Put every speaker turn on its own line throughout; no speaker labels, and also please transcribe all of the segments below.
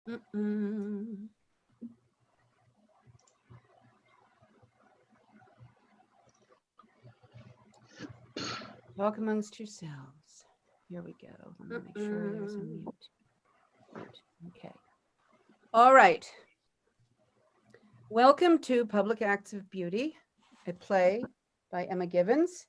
Mm-mm. Talk amongst yourselves. Here we go. Let me make sure there's a mute. Mute. Okay. All right. Welcome to Public Acts of Beauty, a play by Emma Givens.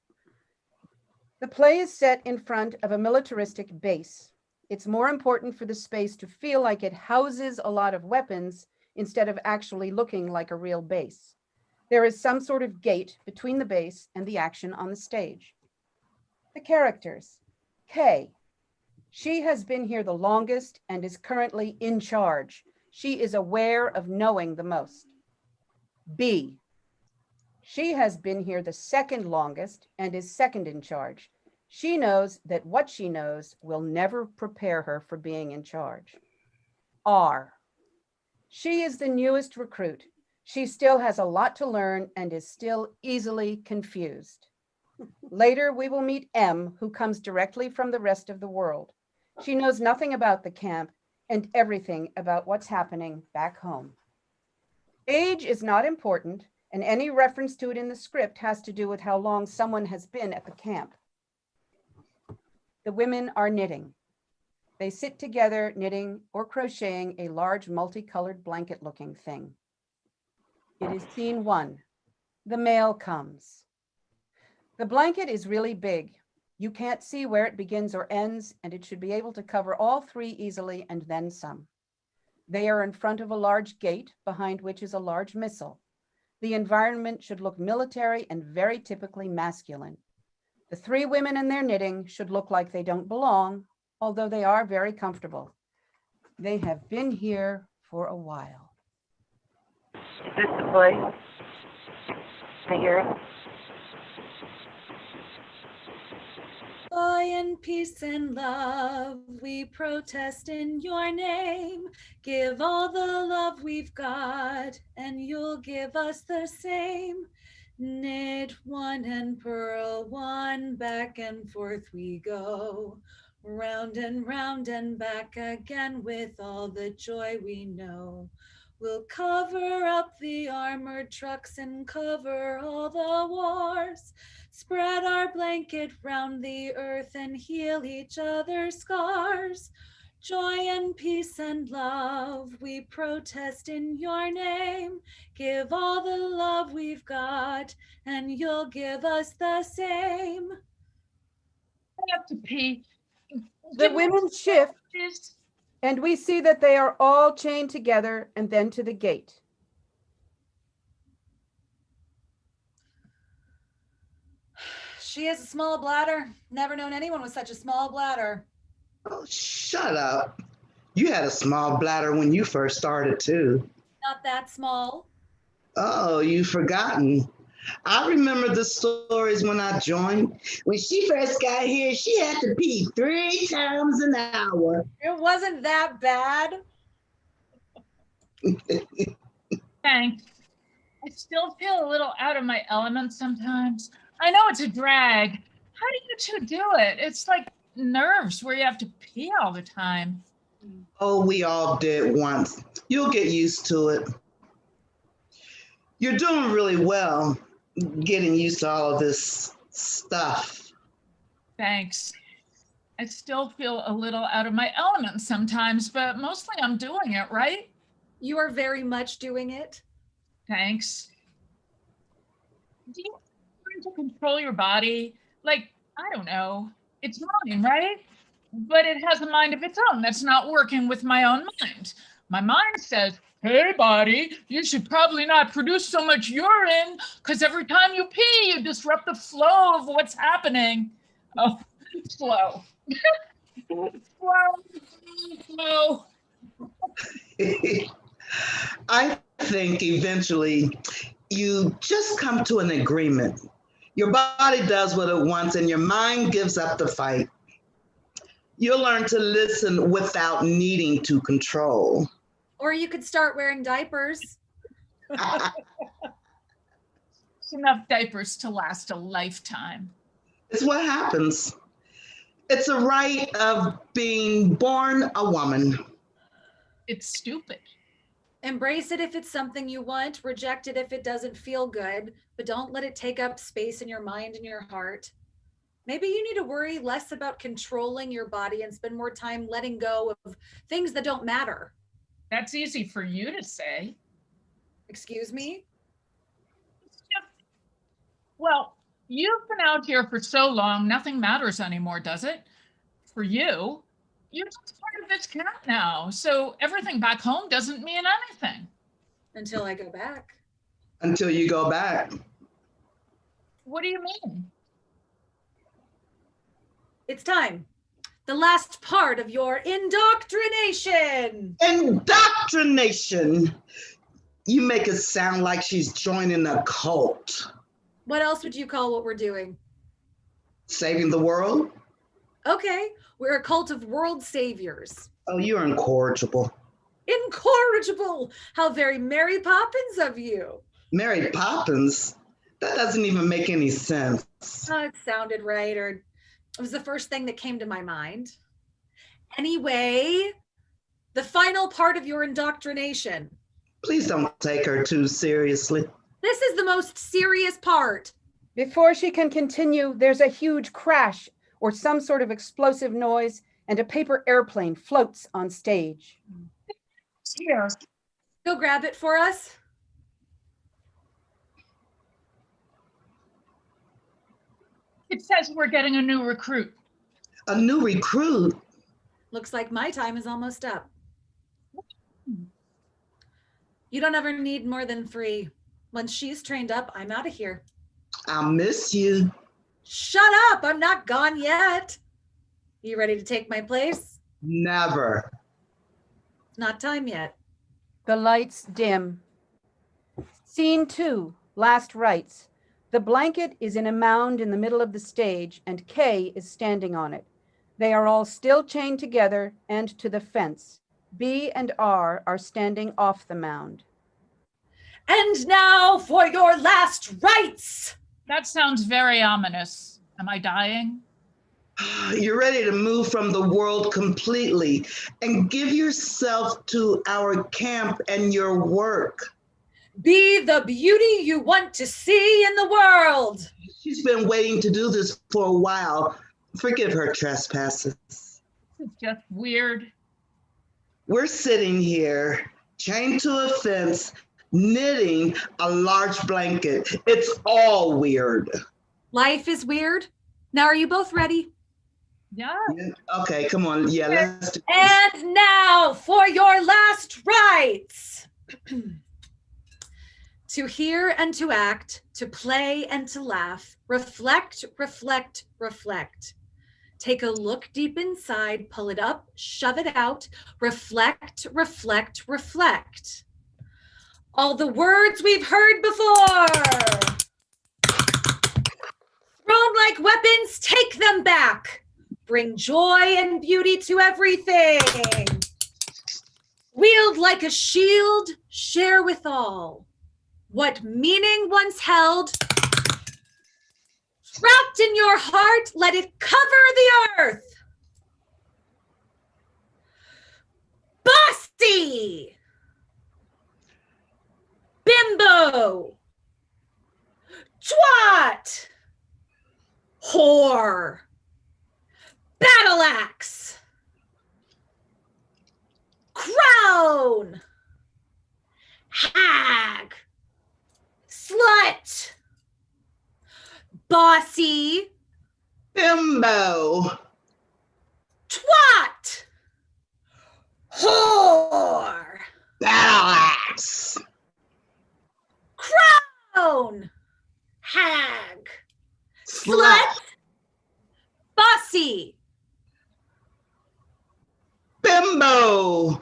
The play is set in front of a militaristic base. It's more important for the space to feel like it houses a lot of weapons instead of actually looking like a real base. There is some sort of gate between the base and the action on the stage. The characters. Kay. She has been here the longest and is currently in charge. She is aware of knowing the most. B. She has been here the second longest and is second in charge. She knows that what she knows will never prepare her for being in charge. R. She is the newest recruit. She still has a lot to learn and is still easily confused. Later, we will meet M, who comes directly from the rest of the world. She knows nothing about the camp and everything about what's happening back home. Age is not important, and any reference to it in the script has to do with how long someone has been at the camp. The women are knitting. They sit together knitting or crocheting a large multicolored blanket-looking thing. It is scene 1. The mail comes. The blanket is really big. You can't see where it begins or ends, and it should be able to cover all 3 easily and then some. They are in front of a large gate behind which is a large missile. The environment should look military and very typically masculine. The 3 women in their knitting should look like they don't belong, although they are very comfortable. They have been here for a while.
Is this the play? Can I hear it?
Joy and peace and love, we protest in your name. Give all the love we've got, and you'll give us the same. Knit one and purl one, back and forth we go. Round and back again with all the joy we know. We'll cover up the armored trucks and cover all the wars. Spread our blanket round the earth and heal each other's scars. Joy and peace and love, we protest in your name. Give all the love we've got, and you'll give us the same.
I have to pee.
The women shift, and we see that they are all chained together and then to the gate.
She has a small bladder. Never known anyone with such a small bladder.
Oh, shut up. You had a small bladder when you first started, too.
Not that small.
Oh, you've forgotten. I remember the stories when I joined. When she first got here, she had to pee 3 times an hour.
It wasn't that bad.
Thanks. I still feel a little out of my element sometimes. I know it's a drag. How do you 2 do it? It's like nerves where you have to pee all the time.
Oh, we all did once. You'll get used to it. You're doing really well getting used to all of this stuff.
Thanks. I still feel a little out of my element sometimes, but mostly I'm doing it, right?
You are very much doing it.
Thanks. Do you learn to control your body? Like, I don't know. It's mine, right? But it has a mind of its own that's not working with my own mind. My mind says, hey, body, you should probably not produce so much urine because every time you pee, you disrupt the flow of what's happening. Oh, slow. Slow.
I think eventually you just come to an agreement. Your body does what it wants and your mind gives up the fight. You'll learn to listen without needing to control.
Or you could start wearing diapers.
It's enough diapers to last a lifetime.
It's what happens. It's a right of being born a woman.
It's stupid.
Embrace it if it's something you want, reject it if it doesn't feel good, but don't let it take up space in your mind and your heart. Maybe you need to worry less about controlling your body and spend more time letting go of things that don't matter.
That's easy for you to say.
Excuse me?
It's just, well, you've been out here for so long, nothing matters anymore, does it? For you, you're just part of this camp now. So everything back home doesn't mean anything.
Until I go back.
Until you go back.
What do you mean?
It's time. The last part of your indoctrination.
Indoctrination. You make it sound like she's joining a cult.
What else would you call what we're doing?
Saving the world?
Okay, we're a cult of world saviors.
Oh, you're incorrigible.
Incorrigible! How very Mary Poppins of you.
Mary Poppins? That doesn't even make any sense.
Oh, it sounded right, or it was the first thing that came to my mind. Anyway, the final part of your indoctrination.
Please don't take her too seriously.
This is the most serious part.
Before she can continue, there's a huge crash or some sort of explosive noise, and a paper airplane floats on stage.
Here.
Go grab it for us.
It says we're getting a new recruit.
A new recruit?
Looks like my time is almost up. You don't ever need more than 3. Once she's trained up, I'm out of here.
I'll miss you.
Shut up, I'm not gone yet. You ready to take my place?
Never.
It's not time yet.
The lights dim. Scene 2, last rites. The blanket is in a mound in the middle of the stage, and Kay is standing on it. They are all still chained together and to the fence. B and R are standing off the mound.
And now for your last rites.
That sounds very ominous. Am I dying?
You're ready to move from the world completely and give yourself to our camp and your work.
Be the beauty you want to see in the world.
She's been waiting to do this for a while. Forgive her trespasses.
It's just weird.
We're sitting here, chained to a fence, knitting a large blanket. It's all weird.
Life is weird. Now, are you both ready?
Yeah.
Yeah, okay, come on. Yeah, let's do this.
And now for your last rites. To hear and to act, to play and to laugh, reflect, reflect, reflect. Take a look deep inside, pull it up, shove it out, reflect, reflect, reflect. All the words we've heard before. Thrown like weapons, take them back. Bring joy and beauty to everything. Wield like a shield, share with all. What meaning once held, trapped in your heart, let it cover the earth. Bossy, bimbo, twat, whore, battle axe, crown, hag, slut, bossy,
Bimbo.
twat, whore,
Battle axe.
crown, hag, slut, bossy,
Bimbo.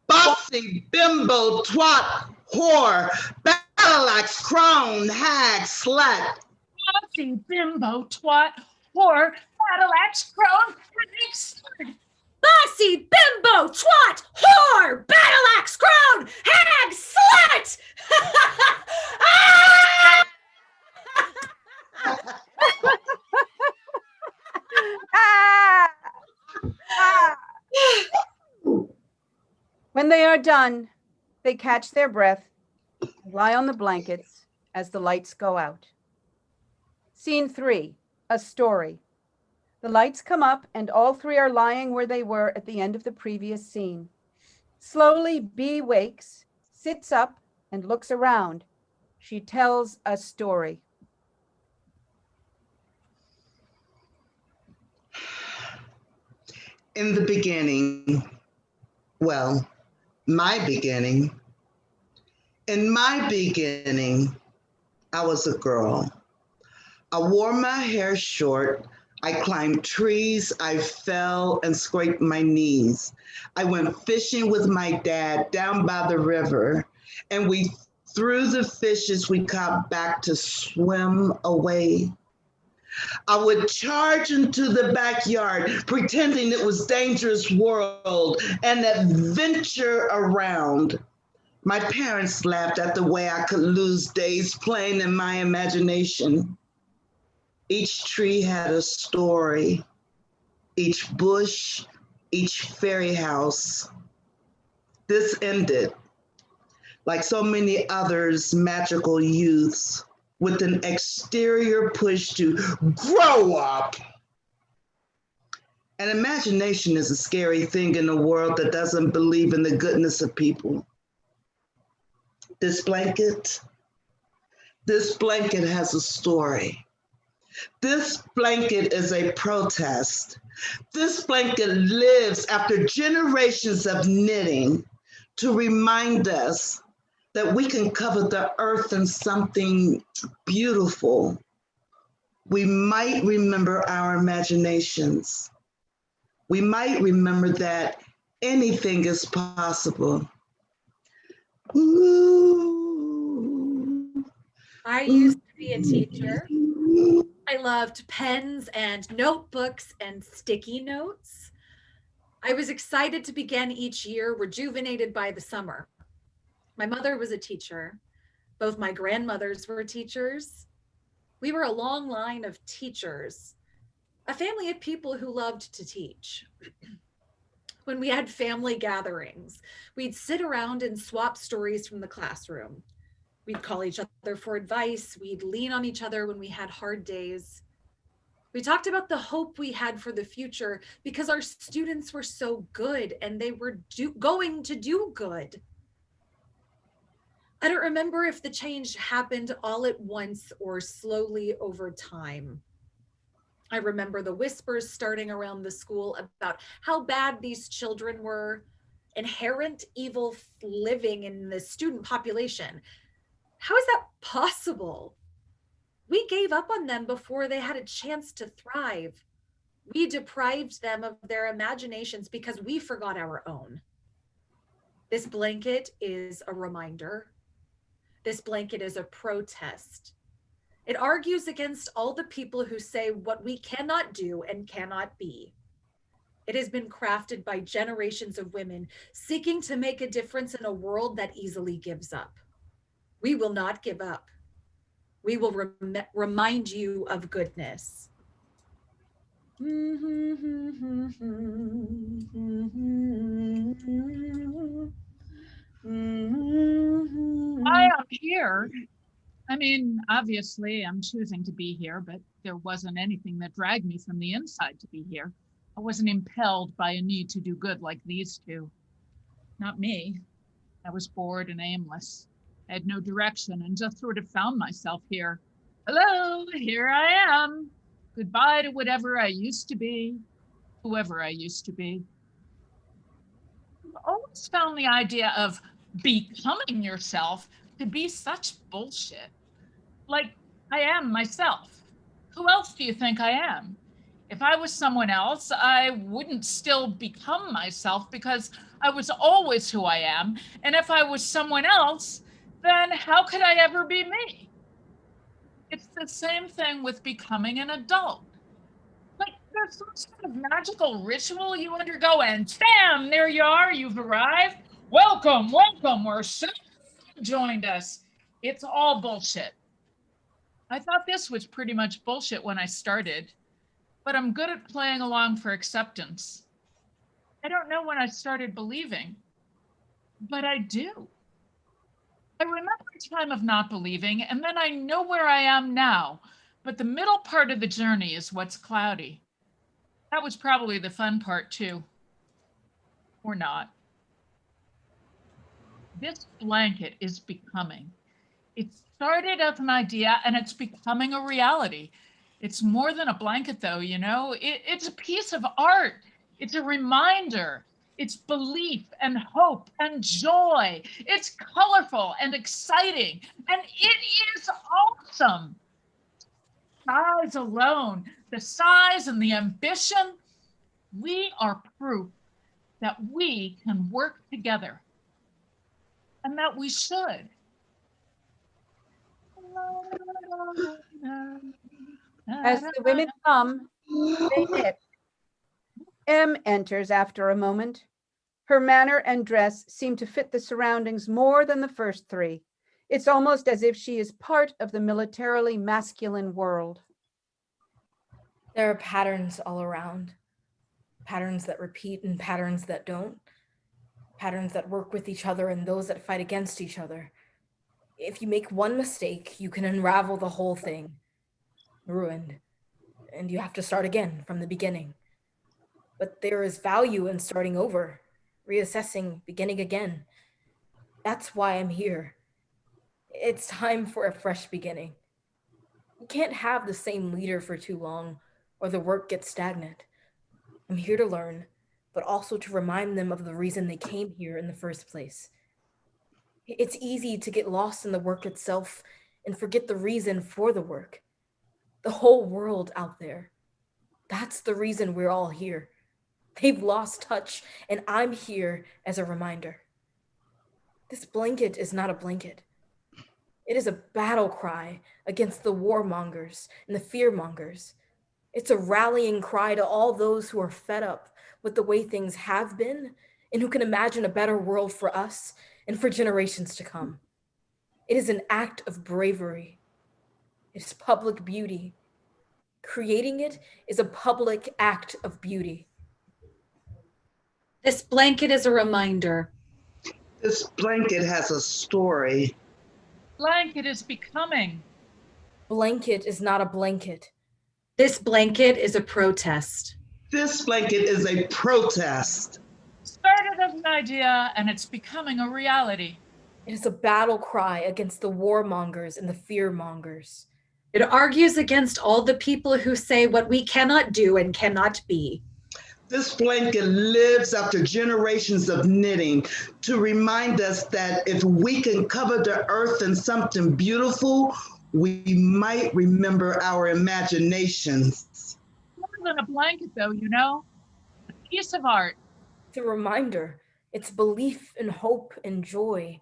Bossy, bimbo, twat, whore, battle axe, crown, hag, slut.
Bossy, bimbo, twat, whore, battle axe, crone, hag,
bossy, bimbo, twat, whore, battle axe, crown, hag, slut. Ah!
Ah! Ah! When they are done, they catch their breath, lie on the blankets as the lights go out. Scene 3, a story. The lights come up and all three are lying where they were at the end of the previous scene. Slowly, Bee wakes, sits up, and looks around. She tells a story.
In the beginning, well, my beginning, in my beginning, I was a girl. I wore my hair short. I climbed trees. I fell and scraped my knees. I went fishing with my dad down by the river, and we threw the fishes we caught back to swim away. I would charge into the backyard, pretending it was dangerous world and adventure around. My parents laughed at the way I could lose days playing in my imagination. Each tree had a story, each bush, each fairy house. This ended, like so many others, magical youths, with an exterior push to grow up. And imagination is a scary thing in a world that doesn't believe in the goodness of people. This blanket has a story. This blanket is a protest. This blanket lives after generations of knitting to remind us that we can cover the earth in something beautiful. We might remember our imaginations. We might remember that anything is possible. Ooh.
I used to be a teacher. I loved pens and notebooks and sticky notes. I was excited to begin each year, rejuvenated by the summer. My mother was a teacher. Both my grandmothers were teachers. We were a long line of teachers, a family of people who loved to teach. When we had family gatherings, we'd sit around and swap stories from the classroom. We'd call each other for advice. We'd lean on each other when we had hard days. We talked about the hope we had for the future because our students were so good and they were going to do good. I don't remember if the change happened all at once or slowly over time. I remember the whispers starting around the school about how bad these children were, inherent evil living in the student population. How is that possible? We gave up on them before they had a chance to thrive. We deprived them of their imaginations because we forgot our own. This blanket is a reminder. This blanket is a protest. It argues against all the people who say what we cannot do and cannot be. It has been crafted by generations of women seeking to make a difference in a world that easily gives up. We will not give up. We will remind you of goodness.
I am here. I mean, obviously, I'm choosing to be here, but there wasn't anything that dragged me from the inside to be here. I wasn't impelled by a need to do good like these two. Not me. I was bored and aimless. I had no direction and just sort of found myself here. Hello, here I am. Goodbye to whatever I used to be, whoever I used to be. I've always found the idea of becoming yourself to be such bullshit. Like, I am myself. Who else do you think I am? If I was someone else, I wouldn't still become myself because I was always who I am. And if I was someone else, then how could I ever be me? It's the same thing with becoming an adult. Like, there's some sort of magical ritual you undergo and bam, there you are, you've arrived. Welcome, welcome, we're so glad you joined us. It's all bullshit. I thought this was pretty much bullshit when I started, but I'm good at playing along for acceptance. I don't know when I started believing. but I do. I remember a time of not believing, and then I know where I am now. But the middle part of the journey is what's cloudy. That was probably the fun part, too. Or not. This blanket is becoming. It started as an idea and it's becoming a reality. It's more than a blanket, though, you know? It's a piece of art. It's a reminder. It's belief and hope and joy. It's colorful and exciting. And it is awesome. Size alone, the size and the ambition, we are proof that we can work together and that we should.
As the women come, they knit. M enters after a moment. Her manner and dress seem to fit the surroundings more than the first three. It's almost as if she is part of the militarily masculine world.
There are patterns all around. Patterns that repeat and patterns that don't. Patterns that work with each other and those that fight against each other. If you make one mistake, you can unravel the whole thing. Ruined. And you have to start again from the beginning. But there is value in starting over, reassessing, beginning again. That's why I'm here. It's time for a fresh beginning. You can't have the same leader for too long, or the work gets stagnant. I'm here to learn, but also to remind them of the reason they came here in the first place. It's easy to get lost in the work itself and forget the reason for the work. The whole world out there. That's the reason we're all here. They've lost touch, and I'm here as a reminder. This blanket is not a blanket. It is a battle cry against the warmongers and the fearmongers. It's a rallying cry to all those who are fed up with the way things have been and who can imagine a better world for us and for generations to come. It is an act of bravery. It is public beauty. Creating it is a public act of beauty.
This blanket is a reminder.
This blanket has a story.
Blanket is becoming.
Blanket is not a blanket.
This blanket is a protest.
This blanket is a protest.
Started as an idea and it's becoming a reality.
It is a battle cry against the warmongers and the fearmongers.
It argues against all the people who say what we cannot do and cannot be.
This blanket lives after generations of knitting to remind us that if we can cover the earth in something beautiful, we might remember our imaginations.
More than a blanket, though, you know? A piece of art.
It's a reminder. It's belief and hope and joy.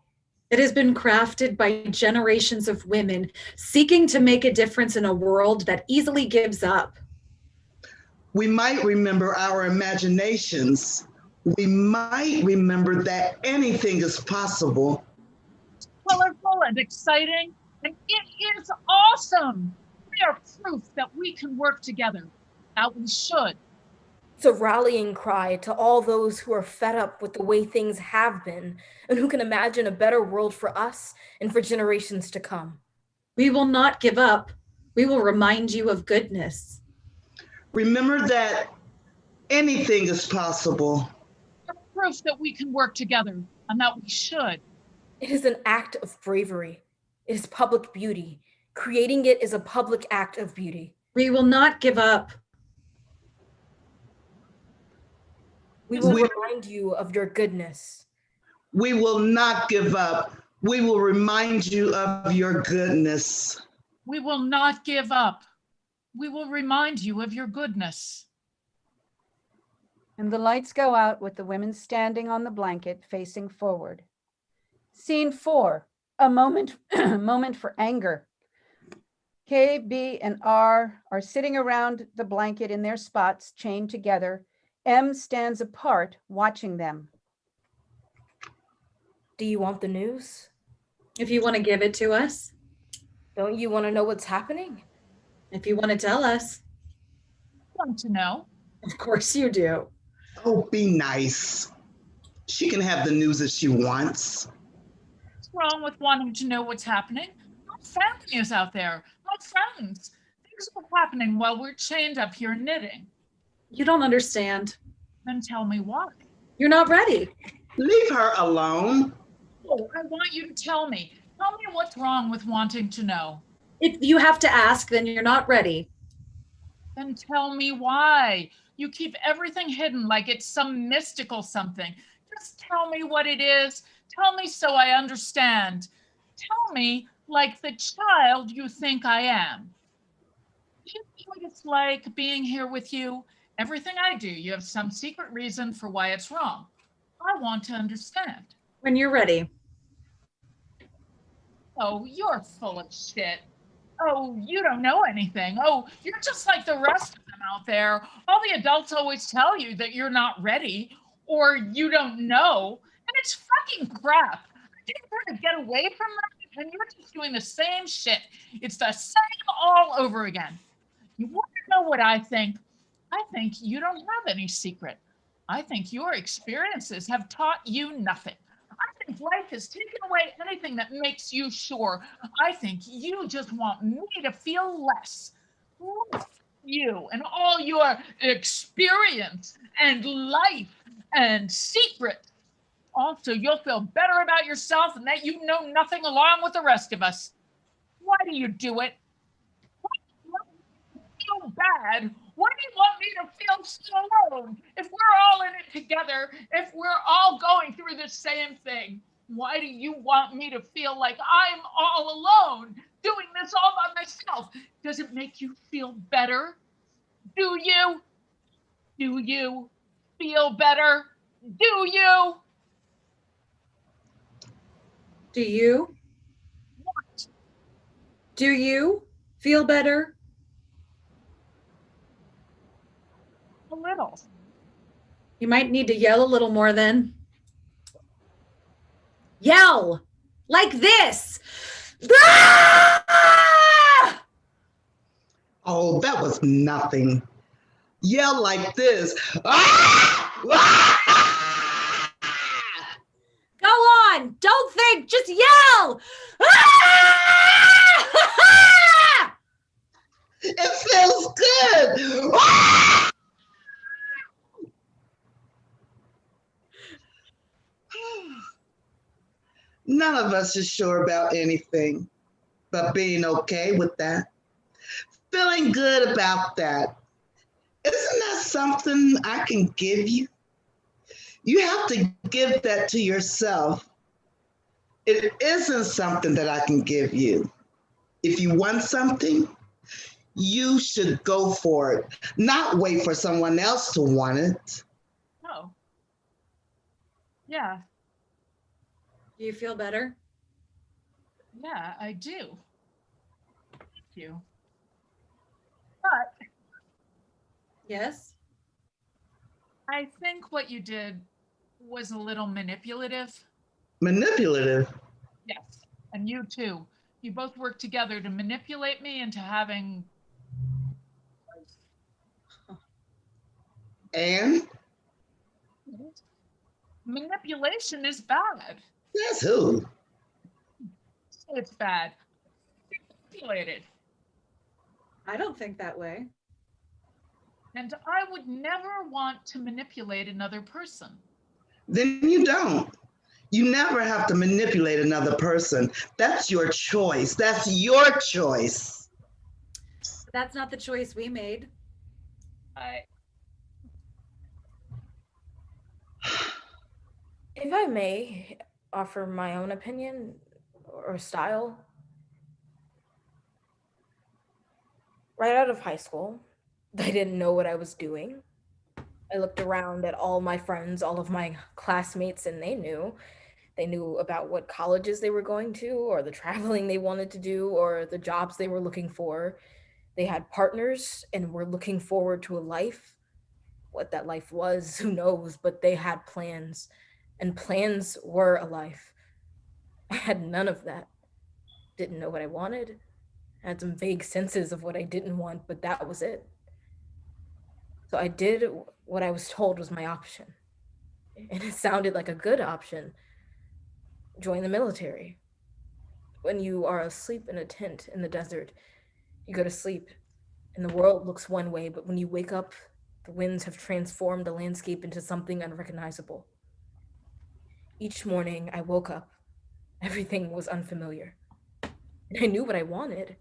It has been crafted by generations of women seeking to make a difference in a world that easily gives up.
We might remember our imaginations. We might remember that anything is possible.
It's colorful and exciting, and it is awesome. We are proof that we can work together, that we should.
It's a rallying cry to all those who are fed up with the way things have been and who can imagine a better world for us and for generations to come.
We will not give up. We will remind you of goodness.
Remember that anything is possible.
Proof that we can work together and that we should.
It is an act of bravery. It is public beauty. Creating it is a public act of beauty.
We will not give up.
We will remind you of your goodness.
We will not give up. We will remind you of your goodness.
We will not give up. We will remind you of your goodness.
And the lights go out with the women standing on the blanket facing forward. Scene 4, a moment, moment for anger. K, B, and R are sitting around the blanket in their spots, chained together. M stands apart, watching them.
Do you want the news?
If you want to give it to us,
Don't you want to know what's happening?
if you want to tell us,
Want to know?
of course you do.
Oh, be nice. She can have the news if she wants.
What's wrong with wanting to know what's happening? My family is out there, my friends. Things are happening while we're chained up here knitting.
You don't understand.
Then tell me why.
You're not ready.
Leave her alone.
Oh, I want you to tell me. Tell me what's wrong with wanting to know.
If you have to ask, then you're not ready.
Then tell me why. You keep everything hidden like it's some mystical something. Just tell me what it is. Tell me so I understand. Tell me like the child you think I am. Do you know what it's like being here with you? Everything I do, you have some secret reason for why it's wrong. I want to understand.
When you're ready.
Oh, you're full of shit. Oh, you don't know anything. Oh, you're just like the rest of them out there. All the adults always tell you that you're not ready or you don't know. And it's fucking crap. I didn't try to get away from that, and you're just doing the same shit. It's the same all over again. You want to know what I think? I think you don't have any secret. I think your experiences have taught you nothing. I think life has taken away anything that makes you sure. I think you just want me to feel less. You and all your experience and life and secret. Also, you'll feel better about yourself and that you know nothing along with the rest of us. Why do you do it? Why do you want me to feel bad? Why do you want me to feel so alone? If we're all in it together, if we're all going through the same thing, why do you want me to feel like I'm all alone, doing this all by myself? Does it make you feel better? Do you? Do you feel better? Do you?
Do you?
What?
Do you feel better?
A little.
You might need to yell a little more then. Yell like this. Ah!
Oh, that was nothing. Yell like this. Ah! Ah!
Go on. Don't think. Just yell. Ah!
It feels good. Ah! None of us is sure about anything, but being okay with that, feeling good about that. Isn't that something I can give you? You have to give that to yourself. It isn't something that I can give you. If you want something, you should go for it, not wait for someone else to want it.
Oh. Yeah,
Do you feel better?
yeah, I do. Thank you. But
Yes.
I think what you did was a little manipulative.
Manipulative.
Yes. And you too. You both worked together to manipulate me into having.
And
Manipulation is bad.
that's who?
It's bad. Manipulated.
I don't think that way.
And I would never want to manipulate another person.
Then you don't. You never have to manipulate another person. That's your choice. That's your choice.
That's not the choice we made.
If I may offer my own opinion or style, right out of high school, I didn't know what I was doing. I looked around at all my friends, all of my classmates, and they knew. They knew about what colleges they were going to, or the traveling they wanted to do, or the jobs they were looking for. They had partners and were looking forward to a life. What that life was, who knows, but they had plans, and plans were a life. I had none of that. Didn't know what I wanted. Had some vague senses of what I didn't want, but that was it. So I did what I was told was my option. And it sounded like a good option. Join the military. When you are asleep in a tent in the desert, you go to sleep and the world looks one way, but when you wake up, the winds have transformed the landscape into something unrecognizable. Each morning I woke up, everything was unfamiliar. And I knew what I wanted.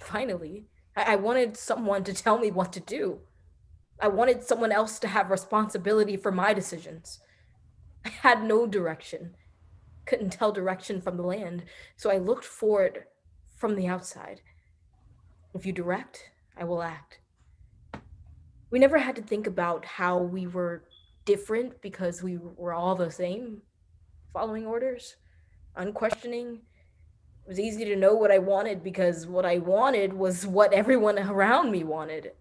Finally, I wanted someone to tell me what to do. I wanted someone else to have responsibility for my decisions. I had no direction, couldn't tell direction from the land, so I looked for it from the outside. If you direct, I will act. We never had to think about how we were different because we were all the same, following orders, unquestioning. It was easy to know what I wanted because what I wanted was what everyone around me wanted.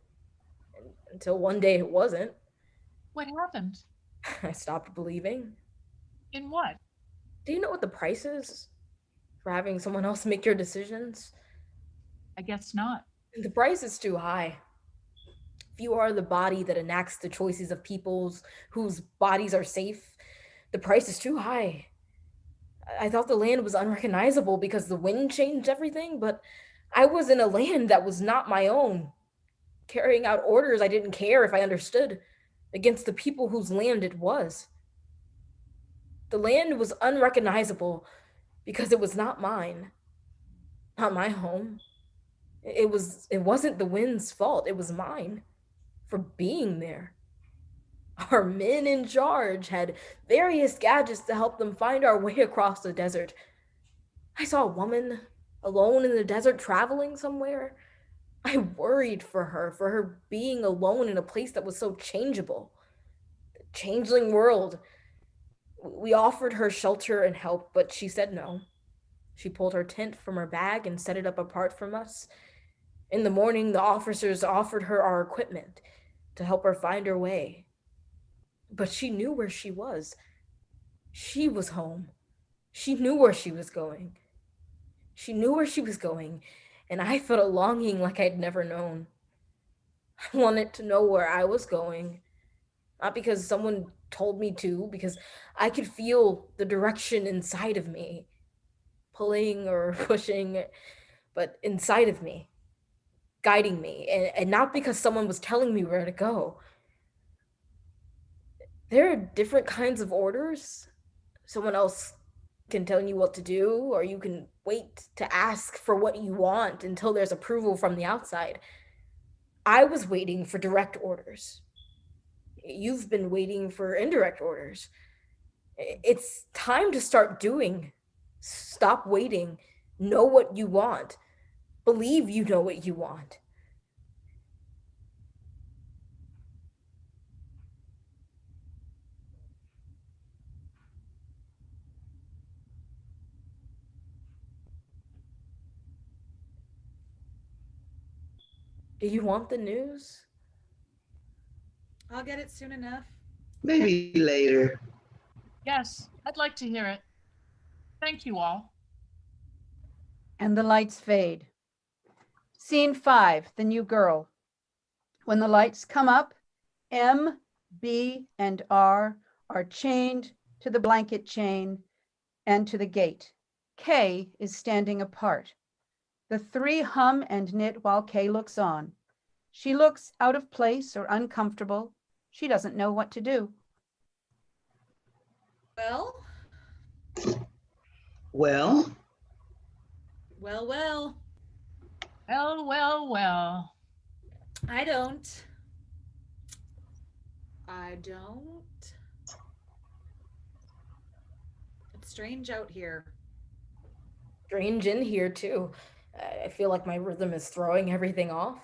Until one day it wasn't.
What happened?
I stopped believing.
In what?
Do you know what the price is for having someone else make your decisions?
I guess not.
The price is too high. If you are the body that enacts the choices of peoples whose bodies are safe, the price is too high. I thought the land was unrecognizable because the wind changed everything, but I was in a land that was not my own, carrying out orders I didn't care if I understood, against the people whose land it was. The land was unrecognizable because it was not mine, not my home. It wasn't the wind's fault, it was mine for being there. Our men in charge had various gadgets to help them find our way across the desert. I saw a woman alone in the desert traveling somewhere. I worried for her being alone in a place that was so changeable. The changeling world. We offered her shelter and help, but she said no. She pulled her tent from her bag and set it up apart from us. In the morning, the officers offered her our equipment to help her find her way. But she knew where she was. She was home. She knew where she was going. She knew where she was going, and I felt a longing like I'd never known. I wanted to know where I was going, not because someone told me to, because I could feel the direction inside of me, pulling or pushing, but inside of me, guiding me, and not because someone was telling me where to go. There are different kinds of orders. Someone else can tell you what to do, or you can wait to ask for what you want until there's approval from the outside. I was waiting for direct orders. You've been waiting for indirect orders. It's time to start doing. Stop waiting. Know what you want. Believe you know what you want. Do you want the news?
I'll get it soon enough.
Maybe later.
Yes, I'd like to hear it. Thank you all.
And the lights fade. Scene 5, the new girl. When the lights come up, M, B, and R are chained to the blanket chain and to the gate. K is standing apart. The three hum and knit while K looks on. She looks out of place or uncomfortable. She doesn't know what to do.
Well,
Well,
well, well.
Well, well, well.
I don't. It's strange out here.
Strange in here, too. I feel like my rhythm is throwing everything off.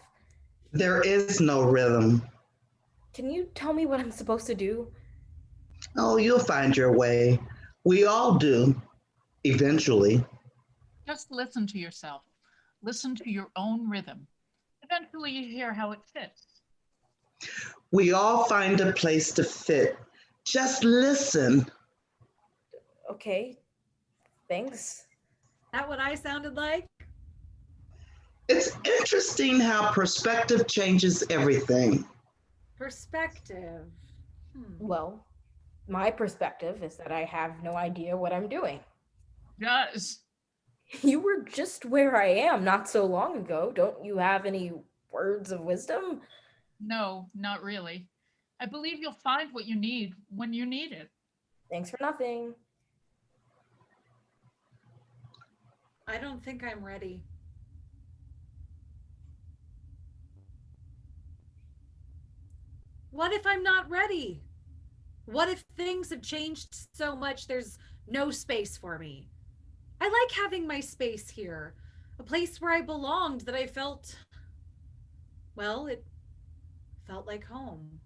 there is no rhythm.
Can you tell me what I'm supposed to do?
Oh, you'll find your way. We all do, eventually.
Just listen to yourself. Listen to your own rhythm. Eventually you hear how it fits.
We all find a place to fit. Just listen.
Okay, thanks.
That what I sounded like?
It's interesting how perspective changes everything.
Perspective.
Well, My perspective is that I have no idea what I'm doing.
Does.
You were just where I am not so long ago. Don't you have any words of wisdom?
No, not really. I believe you'll find what you need when you need it.
Thanks for nothing.
I don't think I'm ready. What if I'm not ready? What if things have changed so much there's no space for me? I like having my space here, a place where I belonged that I felt, well, it felt like home.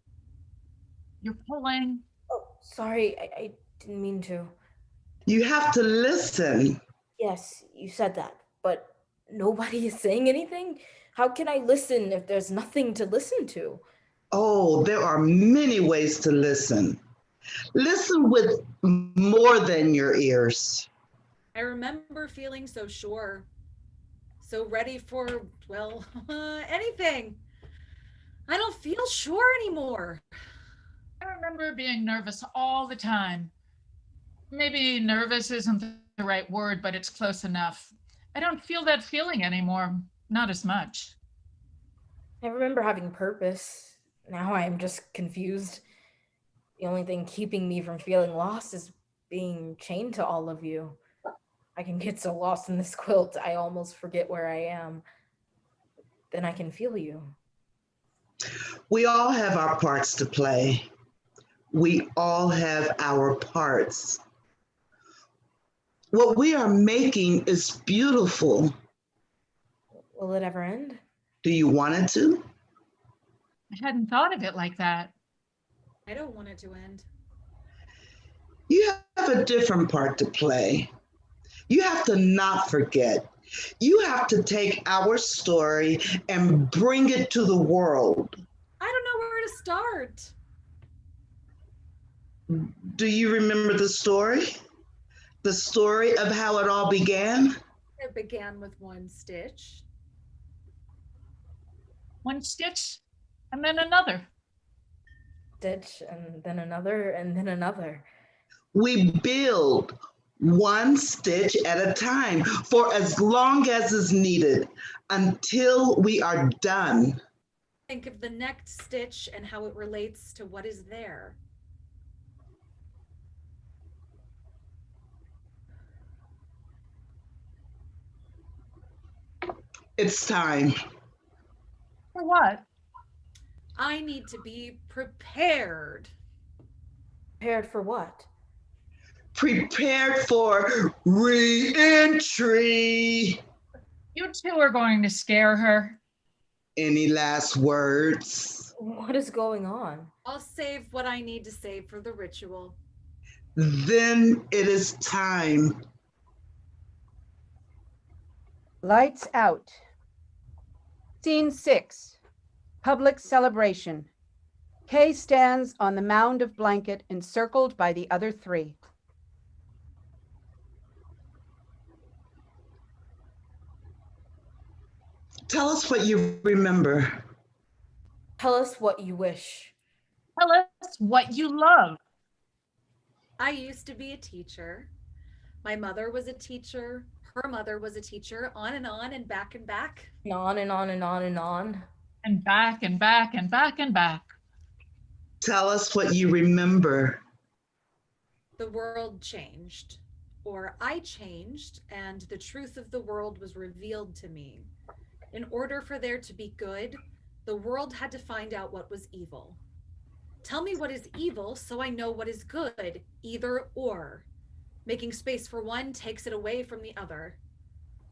You're pulling.
Oh, sorry, I didn't mean to.
You have to listen.
Yes, you said that, but nobody is saying anything? How can I listen if there's nothing to listen to?
Oh, there are many ways to listen. Listen with more than your ears.
I remember feeling so sure, so ready for, well, anything. I don't feel sure anymore.
I remember being nervous all the time. Maybe nervous isn't the right word, but it's close enough. I don't feel that feeling anymore. Not as much.
I remember having purpose. Now I am just confused. The only thing keeping me from feeling lost is being chained to all of you. I can get so lost in this quilt, I almost forget where I am. Then I can feel you.
We all have our parts to play. We all have our parts. What we are making is beautiful.
Will it ever end?
Do you want it to?
I hadn't thought of it like that.
I don't want it to end.
You have a different part to play. You have to not forget. You have to take our story and bring it to the world.
I don't know where to start.
Do you remember the story? The story of how it all began?
It began with one stitch.
One stitch and then another.
Stitch, and then another, and then another.
We build one stitch at a time for as long as is needed until we are done.
Think of the next stitch and how it relates to what is there.
It's time.
For what?
I need to be prepared.
Prepared for what?
Prepared for re-entry.
You two are going to scare her.
Any last words?
What is going on?
I'll save what I need to save for the ritual.
Then it is time.
Lights out. Scene 6. Public celebration. Kay stands on the mound of blanket encircled by the other three.
Tell us what you remember.
Tell us what you wish.
Tell us what you love.
I used to be a teacher. My mother was a teacher. Her mother was a teacher, on and back and back.
And on and on and on and on.
And back and back and back and back.
Tell us what you remember.
The world changed, or I changed, and the truth of the world was revealed to me. In order for there to be good, the world had to find out what was evil. Tell me what is evil so I know what is good, either or. Making space for one takes it away from the other.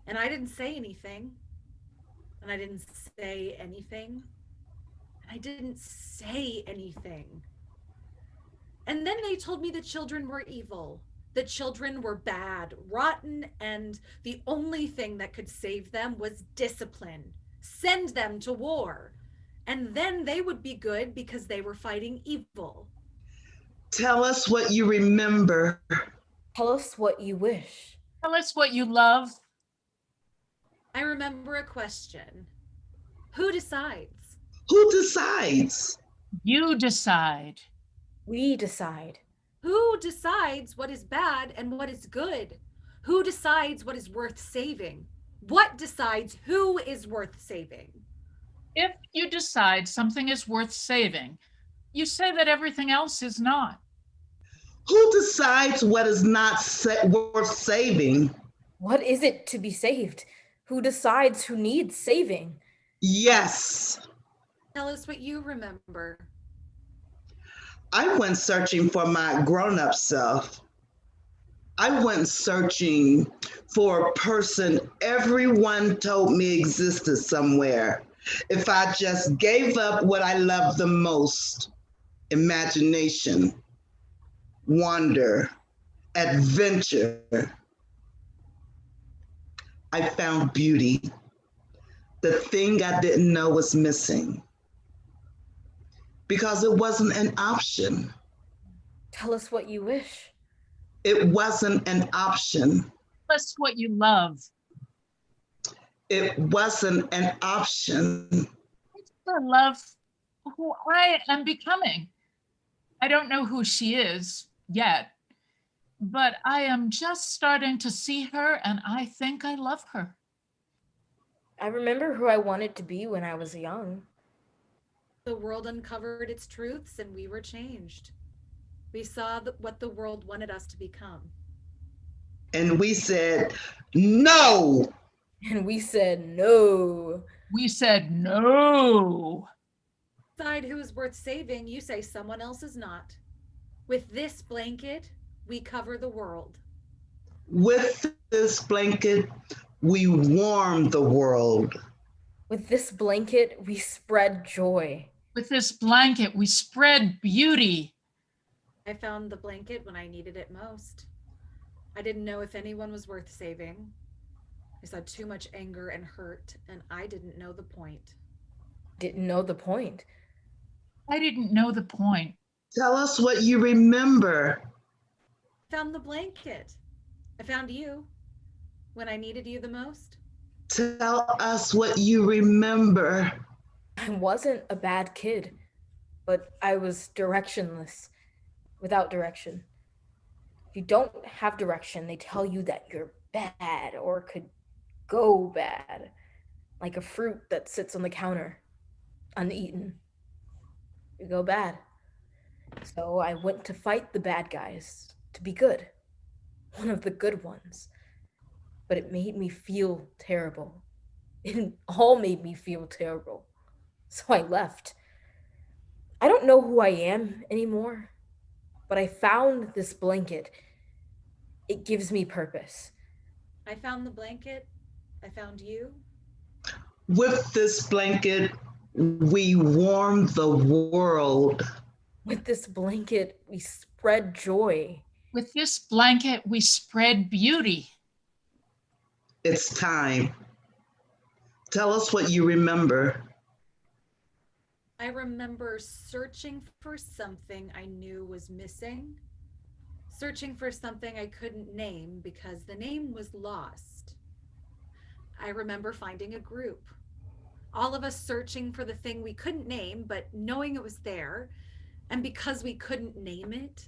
And I didn't say anything. And I didn't say anything. And I didn't say anything. And then they told me the children were evil. The children were bad, rotten, and the only thing that could save them was discipline. Send them to war. And then they would be good because they were fighting evil.
Tell us what you remember.
Tell us what you wish.
Tell us what you love.
I remember a question. Who decides?
Who decides?
You decide.
We decide.
Who decides what is bad and what is good? Who decides what is worth saving? What decides who is worth saving?
If you decide something is worth saving, you say that everything else is not.
Who decides what is not worth saving?
What is it to be saved? Who decides who needs saving?
Yes.
Tell us what you remember.
I went searching for my grown-up self. I went searching for a person everyone told me existed somewhere. If I just gave up what I love the most, imagination, wonder, adventure, I found beauty, the thing I didn't know was missing, because it wasn't an option.
Tell us what you wish.
It wasn't an option.
That's what you love.
It wasn't an option.
I love who I am becoming. I don't know who she is yet, but I am just starting to see her and I think I love her.
I remember who I wanted to be when I was young.
The world uncovered its truths and we were changed. We saw what the world wanted us to become.
And we said, no.
And we said no.
We said no.
Decide who is worth saving, you say someone else is not. With this blanket, we cover the world.
With this blanket, we warm the world.
With this blanket, we spread joy.
With this blanket, we spread beauty.
I found the blanket when I needed it most. I didn't know if anyone was worth saving. I saw too much anger and hurt, and I didn't know the point.
Didn't know the point.
I didn't know the point.
Tell us what you remember.
I found the blanket. I found you when I needed you the most.
Tell us what you remember.
I wasn't a bad kid, but I was directionless, without direction. If you don't have direction, they tell you that you're bad or could go bad, like a fruit that sits on the counter, uneaten. You go bad. So I went to fight the bad guys, to be good, one of the good ones. But it made me feel terrible. It all made me feel terrible. So I left. I don't know who I am anymore, but I found this blanket. It gives me purpose.
I found the blanket. I found you.
With this blanket, we warm the world.
With this blanket, we spread joy.
With this blanket, we spread beauty.
It's time. Tell us what you remember.
I remember searching for something I knew was missing, searching for something I couldn't name because the name was lost. I remember finding a group, all of us searching for the thing we couldn't name, but knowing it was there. And because we couldn't name it,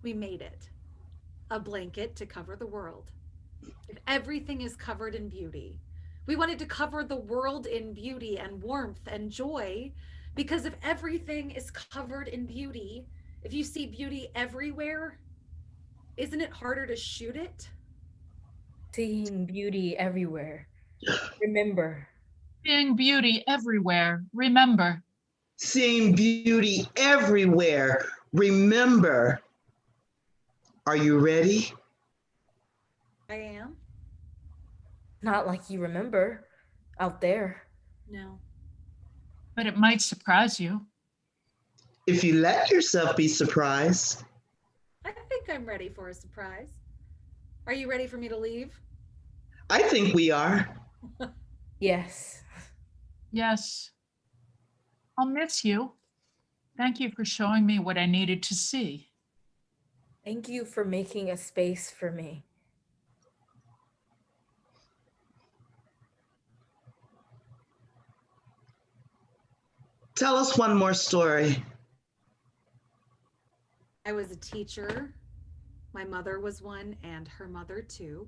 we made it a blanket to cover the world. If everything is covered in beauty, we wanted to cover the world in beauty and warmth and joy, because if everything is covered in beauty, if you see beauty everywhere, isn't it harder to shoot it?
Seeing beauty everywhere. Remember.
Seeing beauty everywhere. Remember.
Seeing beauty everywhere. Remember. Are you ready?
I am?
Not like you remember out there.
No.
But it might surprise you.
If you let yourself be surprised.
I think I'm ready for a surprise. Are you ready for me to leave?
I think we are.
Yes.
Yes. I'll miss you. Thank you for showing me what I needed to see.
Thank you for making a space for me.
Tell us one more story.
I was a teacher. My mother was one, and her mother too.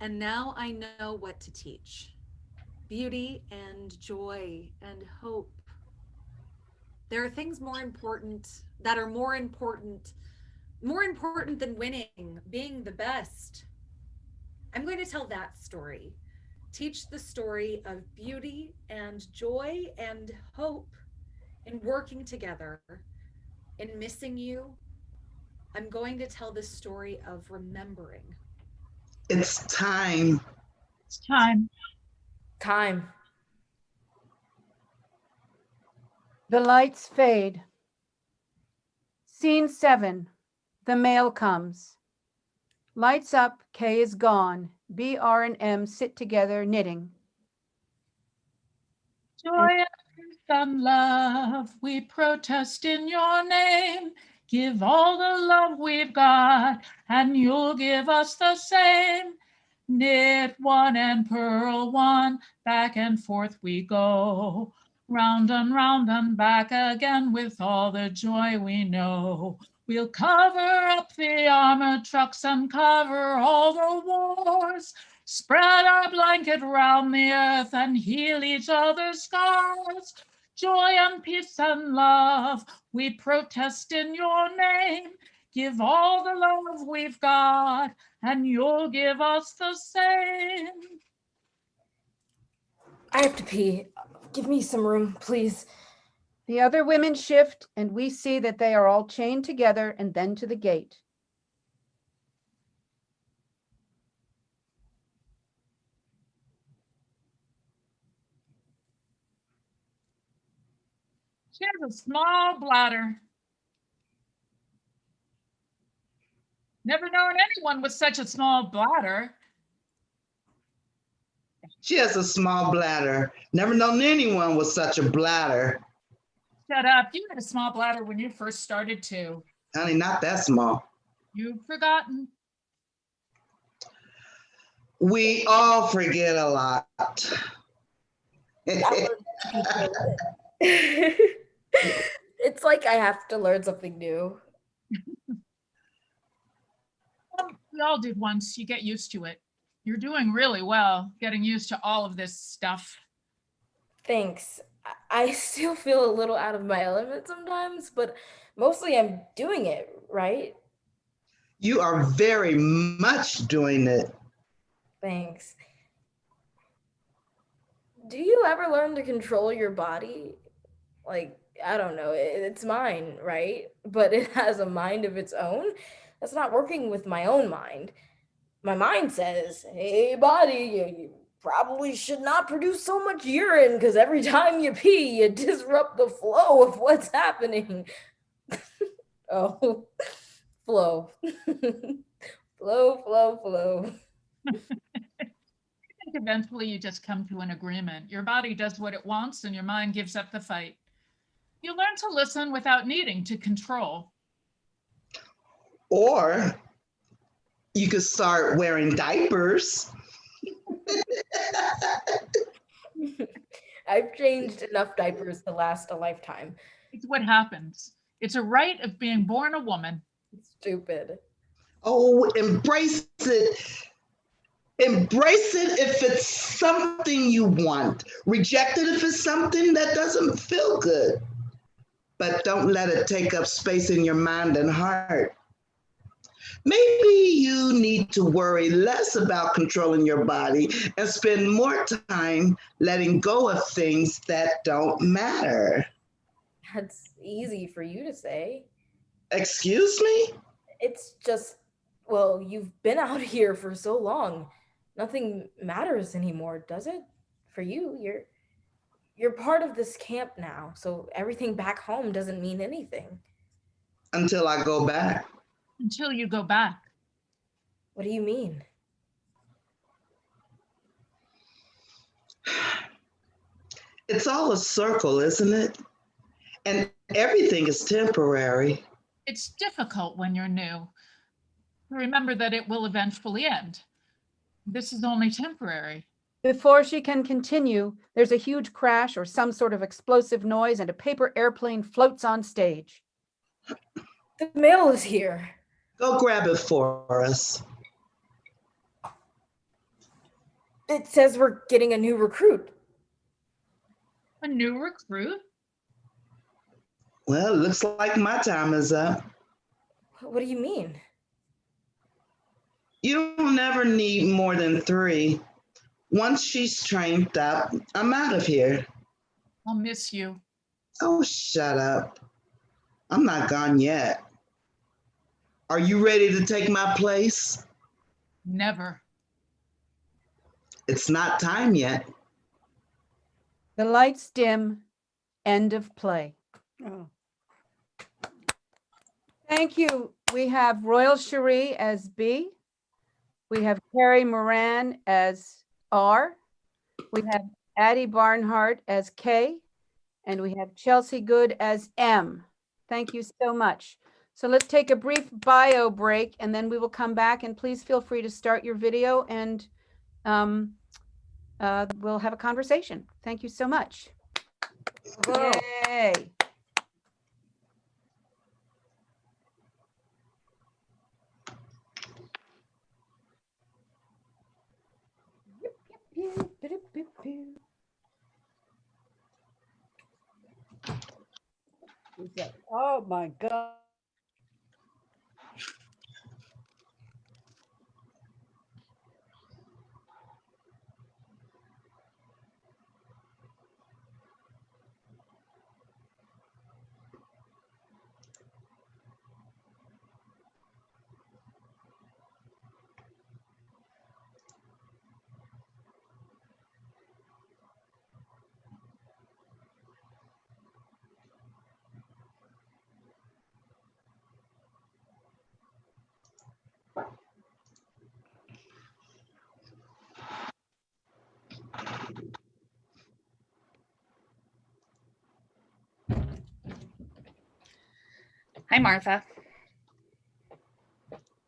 And now I know what to teach: beauty and joy and hope. There are things more important that are more important than winning, being the best. I'm going to tell that story. Teach the story of beauty and joy and hope in working together, in missing you. I'm going to tell the story of remembering.
It's time.
It's time.
Time.
The lights fade. Scene 7. The mail comes. Lights up, Kay is gone. BR and M sit together knitting.
Joy and peace and love, we protest in your name. Give all the love we've got, and you'll give us the same. Knit one and purl one, back and forth we go. Round and back again with all the joy we know. We'll cover up the armored trucks and cover all the wars. Spread our blanket round the earth and heal each other's scars. Joy and peace and love, we protest in your name. Give all the love we've got, and you'll give us the same.
I have to pee. Give me some room, please.
The other women shift, and we see that they are all chained together and then to the gate.
She has a small bladder. Never known anyone with such a small bladder.
She has a small bladder. Never known anyone with such a bladder.
Shut up. You had a small bladder when you first started too.
Honey, not that small.
You've forgotten.
We
all forget a lot.
It's like I have to learn something new.
We all did once. You get used to it. You're doing really well getting used to all of this stuff.
Thanks. I still feel a little out of my element sometimes, but mostly I'm doing it, right?
You are very much doing it.
Thanks. Do you ever learn to control your body? Like, I don't know, it's mine, right? But it has a mind of its own. That's not working with my own mind. My mind says, hey, body, you probably should not produce so much urine because every time you pee, you disrupt the flow of what's happening. Oh, flow. Flow.
I think eventually you just come to an agreement. Your body does what it wants and your mind gives up the fight. You learn to listen without needing to control.
Or you could start wearing diapers.
I've changed enough diapers to last a lifetime.
It's what happens. It's a right of being born a woman.
Stupid.
Oh, embrace it. Embrace it if it's something you want. Reject it if it's something that doesn't feel good. But don't let it take up space in your mind and heart. Maybe you need to worry less about controlling your body and spend more time letting go of things that don't matter.
That's easy for you to say.
Excuse me?
It's just, well, you've been out here for so long. Nothing matters anymore, does it? For you, you're part of this camp now, so everything back home doesn't mean anything.
Until I go back.
Until you go back.
What do you mean?
It's all a circle, isn't it? And everything is temporary.
It's difficult when you're new. Remember that it will eventually end. This is only temporary.
Before she can continue, there's a huge crash or some sort of explosive noise and a paper airplane floats on stage.
The mail is here.
Go grab it for us.
It says we're getting a new recruit.
A new recruit?
Well, it looks like my time is up.
What do you mean?
You'll never need more than 3. Once she's trained up, I'm out of here.
I'll miss you.
Oh, shut up. I'm not gone yet. Are you ready to take my place?
Never.
It's not time yet.
The lights dim. End of play.
Oh.
Thank you. We have Royal Cherie as B. We have Carrie Moran as R. We have Addie Barnhart as K. And we have Chelsea Good as M. Thank you so much. So let's take a brief bio break and then we will come back, and please feel free to start your video and we'll have a conversation. Thank you so much.
Whoa.
Yay.
Who's that? Oh my God.
Hi, Martha.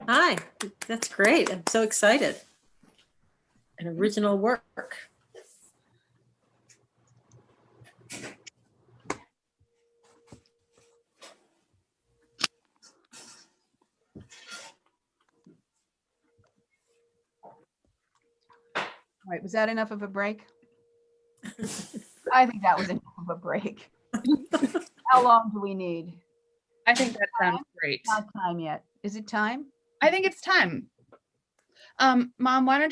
Hi, that's great. I'm so excited. An original work.
All right, was that enough of a break? I think that was enough of a break. How long do we need?
I think that sounds great.
Not time yet. Is it time?
I think it's time. Mom, why don't